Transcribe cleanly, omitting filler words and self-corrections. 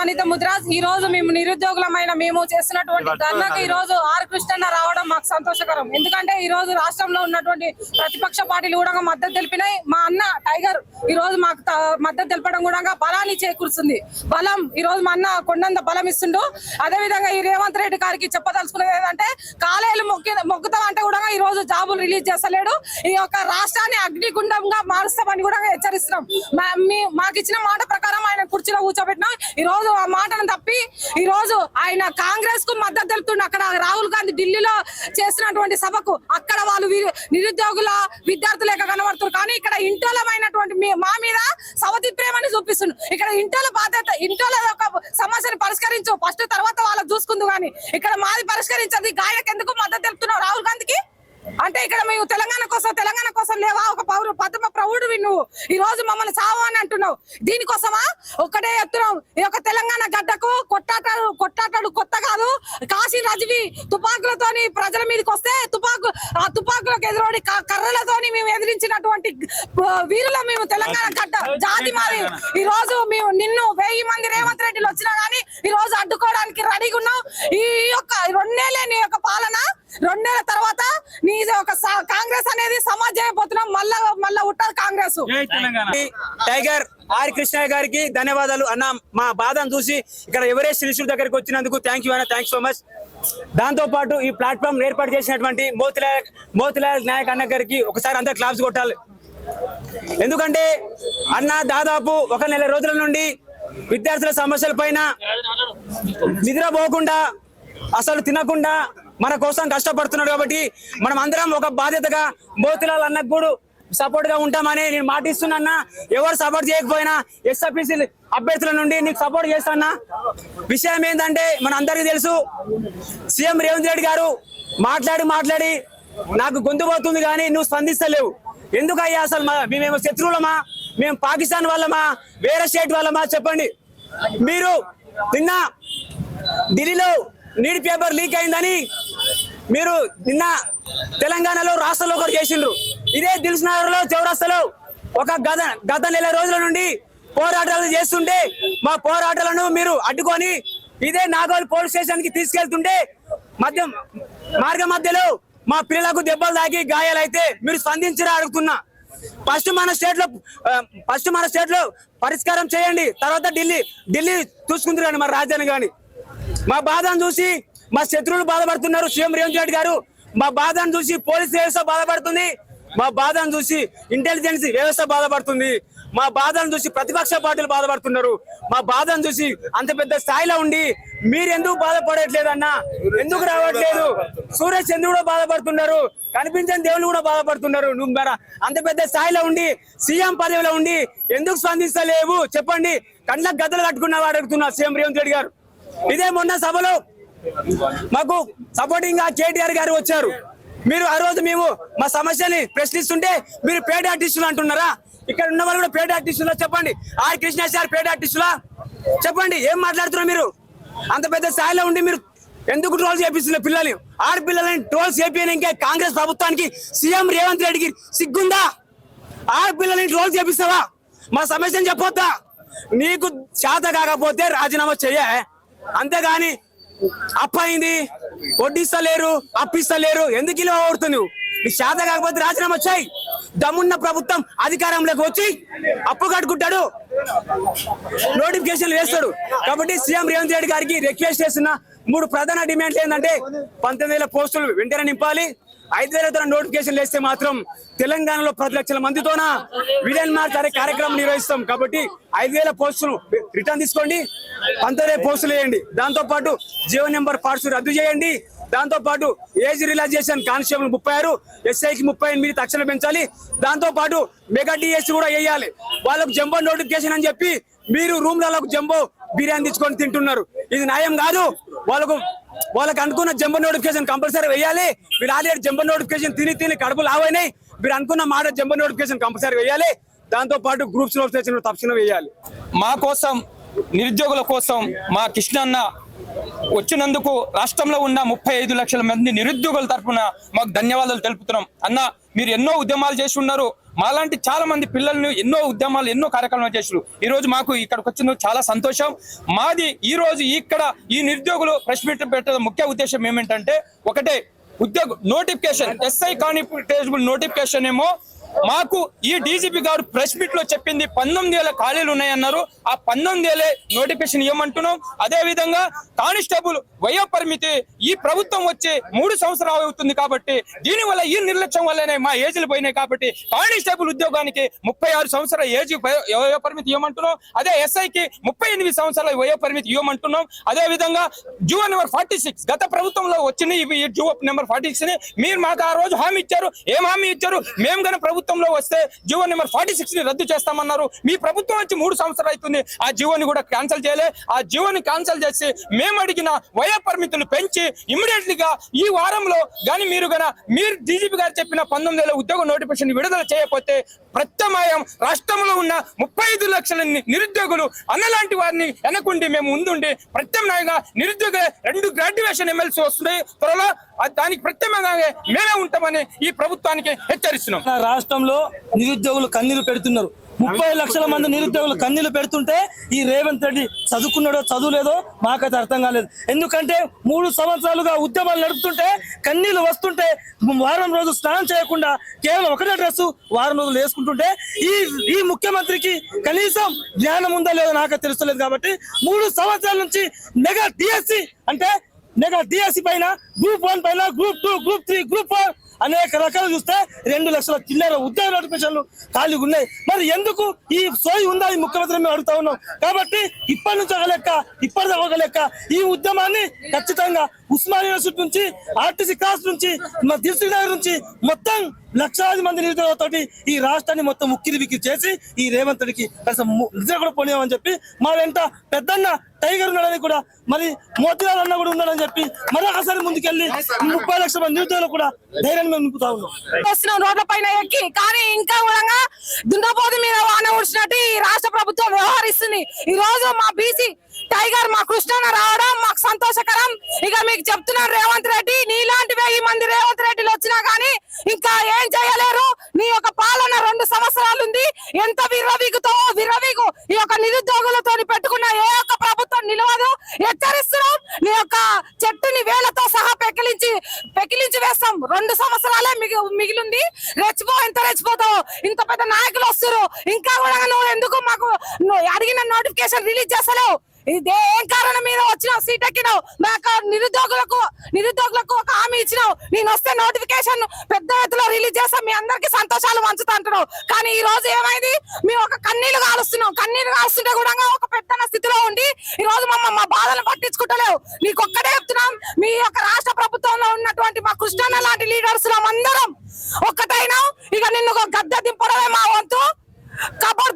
అనిత ముద్రాజ్. ఈ రోజు మేము నిరుద్యోగులమైన మేము చేస్తున్నటువంటి ధర్నాకు ఈ రోజు ఆర్ కృష్ణన్న రావడం మాకు సంతోషకరం. ఎందుకంటే ఈ రోజు రాష్ట్రంలో ఉన్నటువంటి ప్రతిపక్ష పార్టీలు కూడా మద్దతు తెలిపినాయి. మా అన్న టైగర్ ఈ రోజు మాకు మద్దతు తెలపడం కూడా బలాన్ని చేకూరుస్తుంది. బలం ఈ రోజు మా అన్న కొండంత బలం ఇస్తుండు. అదే విధంగా ఈ రేవంత్ రెడ్డి గారికి చెప్పదలుచుకునేది ఏంటంటే కాలేలు మొక్కుతాం అంటే కూడా ఈ రోజు జాబులు రిలీజ్ చేస్తలేడు. ఈ యొక్క రాష్ట్రాన్ని అగ్నిగుండంగా మారుస్తామని కూడా హెచ్చరిస్తున్నాం. మాకు ఇచ్చిన మాట ప్రకారం ఆయన కుర్చీలో కూర్చోబెట్టినాం. ఈ రోజు ఆ మాటను తప్పి ఈ రోజు ఆయన కాంగ్రెస్ కు మద్దతు తెలుపుతుండే. అక్కడ రాహుల్ గాంధీ ఢిల్లీలో చేసినటువంటి సభకు అక్కడ వాళ్ళు నిరుద్యోగుల విద్యార్థులేక కనబడుతున్నారు. కానీ ఇక్కడ ఇంటోలమైనటువంటి మా మీద సవతి ప్రేమని చూపిస్తుంది. ఇక్కడ ఇంటోల బాధ్యత, ఇంటోల ఒక సమస్యను పరిష్కరించు ఫస్ట్, తర్వాత వాళ్ళకి చూసుకుందు. కానీ ఇక్కడ మాది పరిష్కరించదు. గాయకు ఎందుకు మద్దతు తెలుపుతున్నావు రాహుల్ గాంధీకి? అంటే ఇక్కడ మేము తెలంగాణ కోసం లేవా? ఒక పద్మ ప్రౌఢువి నువ్వు. ఈ రోజు మమ్మల్ని సావు అని అంటున్నావు. దీనికోసమా ఒక్కటే చెప్తున్నాం. ఈ యొక్క తెలంగాణ గడ్డకు కొట్టాటాడు కొత్త కాదు. కాశీ రజవి తుపాకులతోని ప్రజల మీదకి వస్తే తుపాకులకు ఎదురోడి కర్రలతోని మేము ఎదిరించినటువంటి వీరుల మేము తెలంగాణ గడ్డ జాతి మాది. ఈ రోజు మేము నిన్ను 1000 మంది రేవంత్ రెడ్డిలు వచ్చినా గానీ ఈ రోజు అడ్డుకోవడానికి రెడీగా ఉన్నాం. ఈ యొక్క 2 నెలలే నీ యొక్క పాలన. 2 నెలల తర్వాత నీ ఒక కాంగ్రెస్ అనేది సమాజ్ అయిపోతున్నాం. మళ్ళా ఉంటది కాంగ్రెస్. టైగర్ ఆర్ కృష్ణ గారికి ధన్యవాదాలు అన్న. మా బాధను చూసి ఇక్కడ ఎవరెస్ట్ శిల్షుల దగ్గరికి వచ్చినందుకు థ్యాంక్ యూ అన్న, థ్యాంక్స్ సో మచ్. దాంతో పాటు ఈ ప్లాట్ఫామ్ ఏర్పాటు చేసినటువంటి మోతిలాల్ నాయక్ అన్న గారికి ఒకసారి అందరు క్లాప్స్ కొట్టాలి. ఎందుకంటే అన్న దాదాపు 1 నెల రోజుల నుండి విద్యార్థుల సమస్యల పైన నిద్రపోకుండా అసలు తినకుండా మన కోసం కష్టపడుతున్నాడు. కాబట్టి మనం అందరం ఒక బాధ్యతగా మోతిలాల్ అన్నకు కూడా సపోర్ట్ గా ఉంటామని నేను మాటిస్తున్నా. ఎవరు సపోర్ట్ చేయకపోయినా ఎస్ఎఫ్పిసి అభ్యర్థుల నుండి నీకు సపోర్ట్ చేస్తానా. విషయం ఏంటంటే మన అందరికీ తెలుసు, సీఎం రేవంత్ రెడ్డి గారు మాట్లాడి నాకు గొంతు పోతుంది కానీ నువ్వు స్పందిస్తలేవు. ఎందుకయ్యా? అసలు మేమేమో శత్రువులమా? మేము పాకిస్తాన్ వాళ్ళమా? వేరే స్టేట్ వాళ్ళమా? చెప్పండి. మీరు నిన్న ఢిల్లీలో నీట్ పేపర్ లీక్ అయిందని మీరు నిన్న తెలంగాణలో రాష్ట్రంలో ఒకటి చేసిండ్రు. ఇదే దిల్సుఖ్నగర్ లో చౌరస్తాలో ఒక గత నెల రోజుల నుండి పోరాటాలు చేస్తుంటే మా పోరాటాలను మీరు అడ్డుకొని ఇదే నాగోల్ పోలీస్ స్టేషన్ కి తీసుకెళ్తుంటే మార్గ మధ్యలో మా పిల్లలకు దెబ్బలు తాకి గాయాలైతే మీరు స్పందించరా అడుగుతున్నా. ఫస్ట్ మన స్టేట్ లో పరిష్కారం చేయండి, తర్వాత ఢిల్లీ చూసుకుంటున్నాను మరి రాజధాని కానీ. మా బాధను చూసి మా శత్రువులు బాధపడుతున్నారు. సీఎం రేవంత్ రెడ్డి గారు మా బాధను చూసి పోలీస్ వ్యవస్థ బాధపడుతుంది. మా బాధను చూసి ఇంటెలిజెన్స్ వ్యవస్థ బాధపడుతుంది. మా బాధను చూసి ప్రతిపక్ష పార్టీలు బాధపడుతున్నారు. మా బాధను చూసి అంత పెద్ద స్థాయిలో ఉండి మీరెందుకు బాధపడట్లేదన్నా? ఎందుకు రావట్లేదు? సూర్య చంద్రుడు బాధపడుతున్నారు, కనిపించని దేవుళ్ళు కూడా బాధపడుతున్నారు. నువ్వు మరి అంత పెద్ద స్థాయిలో ఉండి సీఎం పదవిలో ఉండి ఎందుకు స్పందిస్తలేవు చెప్పండి. కళ్ళకు గద్దలు కట్టుకున్న అడుగుతున్నా సీఎం రేవంత్ రెడ్డి గారు. ఇదే మొన్న సభలో మాకు సపోర్టింగ్ గా కేటీఆర్ గారు వచ్చారు. మీరు ఆ రోజు మేము మా సమస్యని ప్రశ్నిస్తుంటే మీరు పేడ్ ఆర్టిస్టులు అంటున్నారా? ఇక్కడ ఉన్న వాళ్ళు కూడా పేడ్ ఆర్టిస్టులా? చెప్పండి. ఆర్ కృష్ణ సార్ పేడ్ ఆర్టిస్టులా? చెప్పండి. ఏం మాట్లాడుతున్నారు మీరు? అంత పెద్ద స్థాయిలో ఉండి మీరు ఎందుకు ట్రోల్ చేపిస్తున్నారు పిల్లల్ని? ఆడపిల్లలని ట్రోల్ చేపించే కాంగ్రెస్ ప్రభుత్వానికి సీఎం రేవంత్ రెడ్డికి సిగ్గుందా? ఆడపిల్లలని ట్రోల్ చేపిస్తావా? మా సమస్యను చెప్పొద్దా? నీకు చేత కాకపోతే రాజీనామా చెయ్య, అంతేగాని అప్పయింది వడ్డిస్తలేరు అప్పిస్తలేరు ఎందుకు ఇలా ఓడుతుంది? నువ్వు నీ చేత కాకపోతే రాజీనామా చేయి. దమ్మున్న ప్రభుత్వం అధికారంలోకి వచ్చి అప్పు కట్టుకుంటాడు, నోటిఫికేషన్లు వేస్తాడు. కాబట్టి సీఎం రేవంత్ రెడ్డి గారికి రిక్వెస్ట్ చేస్తున్న 3 ప్రధాన డిమాండ్లు ఏంటంటే 19,000 పోస్టులు వెంటనే నింపాలి. 5,000 నోటిఫికేషన్లు వేస్తే మాత్రం తెలంగాణలో 10 లక్షల మందితోన విలన్ మార్చ్ అనే కార్యక్రమం నిర్వహిస్తాం. కాబట్టి 5,000 పోస్టులు రిటర్న్ తీసుకోండి, 19,000 పోస్టులు వేయండి. దాంతో పాటు జీవో నెంబర్ పార్ట్స్ రద్దు చేయండి. దాంతో పాటు ఏజ్ రిలాక్సేషన్ కానిస్టేబుల్ 36, ఎస్ఐకి 38 తక్షణం పెంచాలి. దాంతో పాటు మెగా డిఎస్సీ కూడా వేయాలి. వాళ్ళకు జంబో నోటిఫికేషన్ అని చెప్పి మీరు రూమ్లకు జంబో బిర్యానీ తెచ్చుకొని తింటున్నారు. ఇది న్యాయం కాదు. వాళ్ళకు అనుకున్న జంబో నోటిఫికేషన్ కంపల్సరీ వేయాలి. మీరు ఆల్రెడీ జంబో నోటిఫికేషన్ తిని కడుపు లావైనాయి. మీరు అనుకున్న మాట జంబో నోటిఫికేషన్ కంపల్సరీ వేయాలి. దాంతో పాటు గ్రూప్స్ నోటిఫికేషన్ తక్షణం వేయాలి. మా కోసం, నిరుద్యోగుల కోసం మా కృష్ణన్న వచ్చినందుకు రాష్ట్రంలో ఉన్న 35 లక్షల మంది నిరుద్యోగుల తరఫున మాకు ధన్యవాదాలు తెలుపుతున్నాం. అన్న మీరు ఎన్నో ఉద్యమాలు చేసి ఉన్నారు. మాలాంటి చాలా మంది పిల్లల్ని ఎన్నో ఉద్యమాలు ఎన్నో కార్యక్రమాలు చేసారు. ఈ రోజు మాకు ఇక్కడికి వచ్చిన చాలా సంతోషం. మాది ఈ రోజు ఇక్కడ ఈ నిరుద్యోగులు ప్రెస్ మీట్ పెట్టడం ముఖ్య ఉద్దేశం ఏమిటంటే ఒకటే, ఉద్యోగ నోటిఫికేషన్ ఎస్ఐ కానిస్టేబుల్ నోటిఫికేషన్ ఏమో మాకు ఈ డీజీపీ గారు ప్రెస్ మీట్ లో చెప్పింది 19,000 ఖాళీలు ఉన్నాయన్నారు. ఆ 19,000 నోటిఫికేషన్ ఇవ్వమంటున్నాం. అదే విధంగా కానిస్టేబుల్ వయో పరిమితి ఈ ప్రభుత్వం వచ్చి 3 సంవత్సరాలు అవుతుంది కాబట్టి దీనివల్ల ఈ నిర్లక్ష్యం వల్లనే మా ఏజ్లు పోయినాయి. కాబట్టి కానిస్టేబుల్ ఉద్యోగానికి 36 సంవత్సరాల ఏజ్ వయో పరిమితి ఇవ్వమంటున్నాం. అదే ఎస్ఐకి 38 సంవత్సరాల వయో పరిమితి ఇవ్వమంటున్నాం. అదే విధంగా జివో నెంబర్ 46 గత ప్రభుత్వంలో వచ్చిన ఈ జివో నెంబర్ 46 ని మీరు మాకు ఆ రోజు హామీ ఇచ్చారు. ఏం హామీ ఇచ్చారు? మేము గన ప్రభుత్వంలో వస్తే జివో నెంబర్ 46 ని రద్దు చేస్తామన్నారు. మీ ప్రభుత్వం వచ్చి 3 సంవత్సరాలు అవుతుంది. ఆ జివోని కూడా క్యాన్సిల్ చేయలే. ఆ జివోని క్యాన్సిల్ చేసి మేము అడిగిన వయో పరిమితులు పెంచి ఇమ్మీడియట్లీగా ఈ వారంలో గాని మీరు డీజీపీ గారు చెప్పిన 19,000 ఉద్యోగ నోటిఫికేషన్ విడుదల చేయకపోతే ప్రత్యామ్నాయం రాష్ట్రంలో ఉన్న 35 లక్షల నిరుద్యోగులు అన్నలాంటి వారిని వెనకుండి మేము ముందుండి ప్రత్యామ్నాయంగా నిరుద్యోగ 2 గ్రాడ్యుయేషన్ ఎమ్మెల్సీ వస్తున్నాయి త్వరలో. దానికి ప్రత్యామ్నాయంగా మేమే ఉంటామని ఈ ప్రభుత్వానికి హెచ్చరిస్తున్నాం. రాష్ట్రంలో నిరుద్యోగులు కన్నీరు పెడుతున్నారు. 30 లక్షల మంది నిరుద్యోగులు కన్నీళ్లు పెడుతుంటే ఈ రేవంత్ రెడ్డి చదువుకున్నాడో చదువులేదో మాకైతే అర్థం కాలేదు. ఎందుకంటే 3 సంవత్సరాలుగా ఉద్యమాలు నడుపుతుంటే కన్నీళ్లు వస్తుంటే వారం రోజు స్నానం చేయకుండా కేవలం ఒకటే డ్రెస్ వారం రోజులు వేసుకుంటుంటే ఈ ముఖ్యమంత్రికి కనీసం జ్ఞానం ఉందా లేదో నాకైతే తెలుస్తలేదు. కాబట్టి 3 సంవత్సరాల నుంచి మెగా డిఎస్సి అంటే మెగా డిఎస్సి పైన గ్రూప్ 1 పైన గ్రూప్ 2 గ్రూప్ 3 గ్రూప్ 4 అనేక రకాలు చూస్తే 2 లక్షల చిల్లర ఉద్యోగ నోటిఫికేషన్లు ఖాళీగా ఉన్నాయి. మరి ఎందుకు ఈ సోయి ఉందా ఈ ముఖ్యమంత్రి మేము అడుగుతా ఉన్నాం. కాబట్టి ఇప్పటి నుంచి ఒక లెక్క ఇప్పటిదాకా ఒక లెక్క ఈ ఉద్యమాన్ని ఖచ్చితంగా ఉస్మానియా యూనివర్సిటీ నుంచి ఆర్టీసీ క్లాస్ నుంచి దిల్సుఖ్ నగర్ నుంచి మొత్తం లక్షలాది మంది నిరుద్యోగులతోటి ఈ రాష్ట్రాన్ని మొత్తం ఉక్కిరి బిక్కిరి చేసి ఈ రేవంత్ రెడ్డికి కనీసం నిద్ర కూడా పోనేమని చెప్పి మా వెంట పెద్దన్న టైగర్ ఉన్నాడని కూడా మరి మోతీలాల్ అన్న కూడా ఉన్నాడని చెప్పి మరొకసారి ముందుకెళ్లి 30 లక్షల మంది నిరుద్యోగులు కూడా ధైర్యాన్ని మేము నింపుతా ఉన్నాం. రోడ్ల పైన ఎక్కి కానీ ఇంకా కూడా దున్నపోతు మీద వాన ఉడిచినట్టు ఈ రాష్ట్ర ప్రభుత్వం వ్యవహరిస్తుంది. ఈ రోజు మా బీసీ టైగర్ మా కృష్ణన్న రావడం మాకు సంతోషకరం. ఇక మీకు చెప్తున్నారు రేవంత్ రెడ్డి, నీలాంటి 1000 మంది రేవంత్ రెడ్డిలు వచ్చినా గానీ ఇంకా ఏం చేయలేరు. నీ యొక్క పాలన 2 సంవత్సరాలు ఉంది. ఎంత విర్రవీగు ఈ యొక్క నిరుద్యోగులతో పెట్టుకున్న ఏ ఒక్క ప్రభుత్వం నిలవదు. హెచ్చరిస్తున్నాం. నీ యొక్క చెట్టుని వేలతో సహా పెకిలించి వేస్తాం. 2 సంవత్సరాలే మిగిలింది. ఎంత రెచ్చిపోతావు. ఇంత పెద్ద నాయకులు వస్తారు. ఇంకా కూడా నువ్వు ఎందుకు మాకు అడిగిన నోటిఫికేషన్ రిలీజ్ చేస్తలేవు? ఇదే ఏం కారణం మీద వచ్చినావు, సీట్ ఎక్కినావు, మాకు నిరుద్యోగులకు ఒక హామీ ఇచ్చినావు. నేను వస్తే నోటిఫికేషన్ పెద్ద ఎత్తులో రిలీజ్ చేస్తాం, మీ అందరికి సంతోషాలు పంచుతా అంటున్నావు. కానీ ఈ రోజు ఏమైంది? మేము ఒక కన్నీళ్లు కాలుస్తుంటే కూడా ఒక పెద్ద స్థితిలో ఉండి ఈ రోజు మా బాధలు పట్టించుకుంటలేవు. నీకొక్కడే చెప్తున్నాం, మీ యొక్క రాష్ట్ర ప్రభుత్వంలో ఉన్నటువంటి మా కృష్ణన్న లాంటి లీడర్స్ అందరం ఒక్కటైనా ఇక నిన్ను గద్దె దింపడమే మా వంతు. కబర్